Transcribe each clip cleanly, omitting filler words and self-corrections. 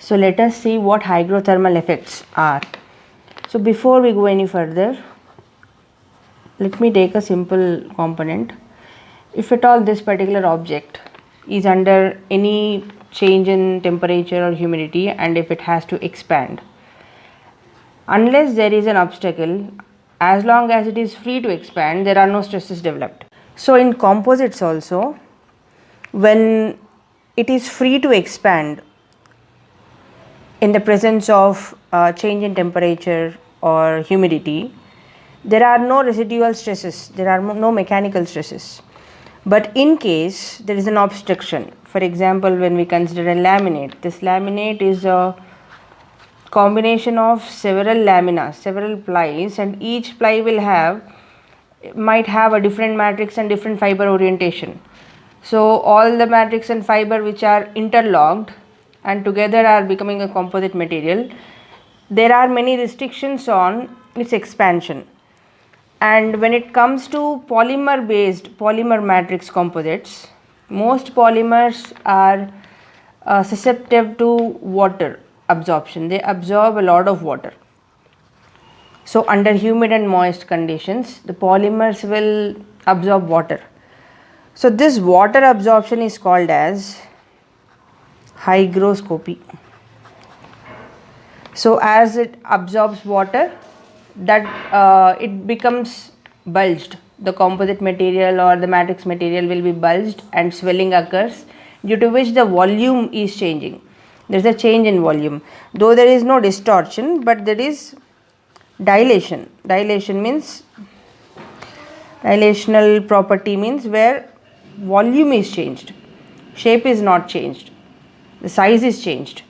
So let us see what hygrothermal effects are. So before we go any further, let me take a simple component. If at all this particular object is under any change in temperature or humidity, and if it has to expand, unless there is an obstacle, as long as it is free to expand, there are no stresses developed. So in composites also, when it is free to expand in the presence of change in temperature or humidity, there are no residual stresses, there are no mechanical stresses. But in case there is an obstruction, for example, when we consider a laminate, this laminate is a combination of several laminas, several plies, and each ply might have a different matrix and different fiber orientation. So all the matrix and fiber which are interlocked and together are becoming a composite material, there are many restrictions on its expansion. And when it comes to polymer matrix composites, most polymers are susceptible to water absorption. They absorb a lot of water. So under humid and moist conditions, the polymers will absorb water. So this water absorption is called as hygroscopy. So as it absorbs water, that it becomes bulged. The composite material or the matrix material will be bulged and swelling occurs, due to which the volume is changing. There is a change in volume. Though there is no distortion, but there is dilation. Dilational property means where volume is changed, shape is not changed, the size is changed.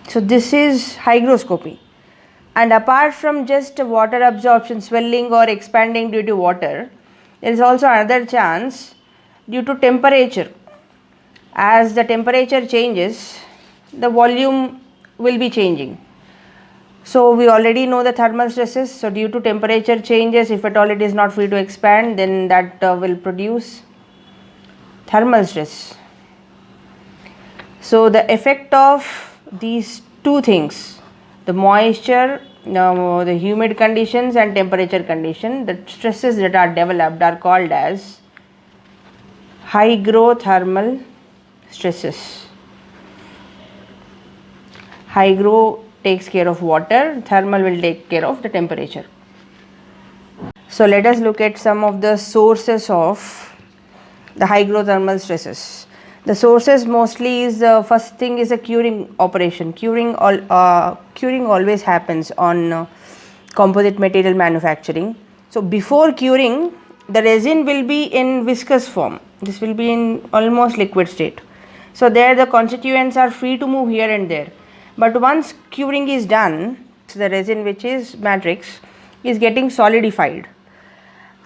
So this is hygroscopy. And apart from just water absorption, swelling or expanding due to water, there is also another chance due to temperature. As the temperature changes, the volume will be changing. So we already know the thermal stresses. So due to temperature changes, if at all it is not free to expand, then that will produce thermal stress. So the effect of these two things, the moisture, the humid conditions and temperature condition, the stresses that are developed are called as hygrothermal stresses. Hygro takes care of water, thermal will take care of the temperature. So let us look at some of the sources of the hygrothermal stresses. The sources mostly is, first thing is a curing operation. Curing always happens on composite material manufacturing. So before curing, the resin will be in viscous form. This will be in almost liquid state. So there the constituents are free to move here and there. But once curing is done, the resin, which is matrix, is getting solidified.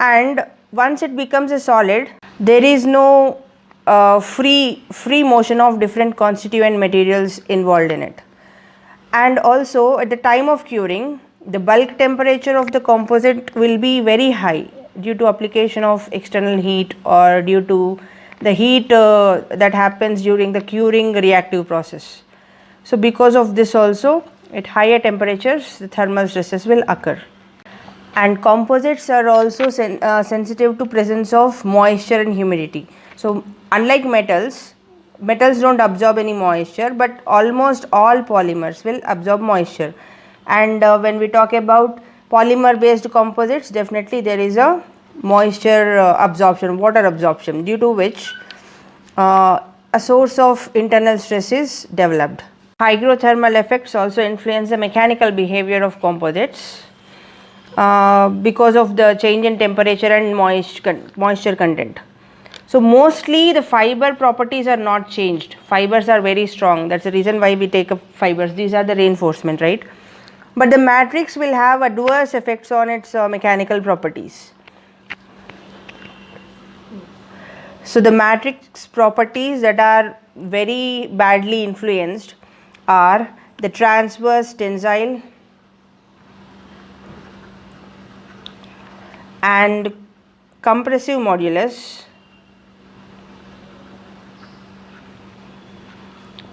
And once it becomes a solid, there is no free motion of different constituent materials involved in it. And also at the time of curing, the bulk temperature of the composite will be very high due to application of external heat or due to the heat that happens during the curing reactive process. So because of this also, at higher temperatures the thermal stresses will occur. And composites are also sensitive to presence of moisture and humidity. So unlike metals don't absorb any moisture, but almost all polymers will absorb moisture. And when we talk about polymer based composites, definitely there is a moisture absorption, water absorption, due to which a source of internal stress is developed. Hygrothermal effects also influence the mechanical behavior of composites because of the change in temperature and moisture content. So mostly the fiber properties are not changed. Fibers are very strong. That's the reason why we take up fibers. These are the reinforcement, right? But the matrix will have adverse effects on its mechanical properties. So the matrix properties that are very badly influenced are the transverse tensile and compressive modulus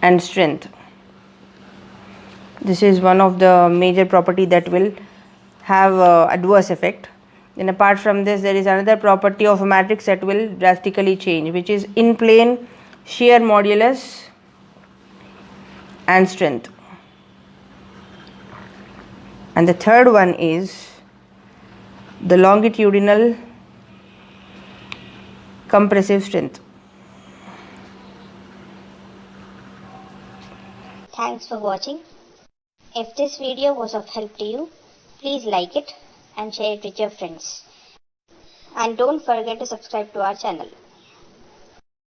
and strength. This is one of the major property that will have adverse effect. Then apart from this, there is another property of a matrix that will drastically change, which is in plane shear modulus and strength. And the third one is the longitudinal compressive strength. Thanks for watching. If this video was of help to you, please like it and share it with your friends. And don't forget to subscribe to our channel.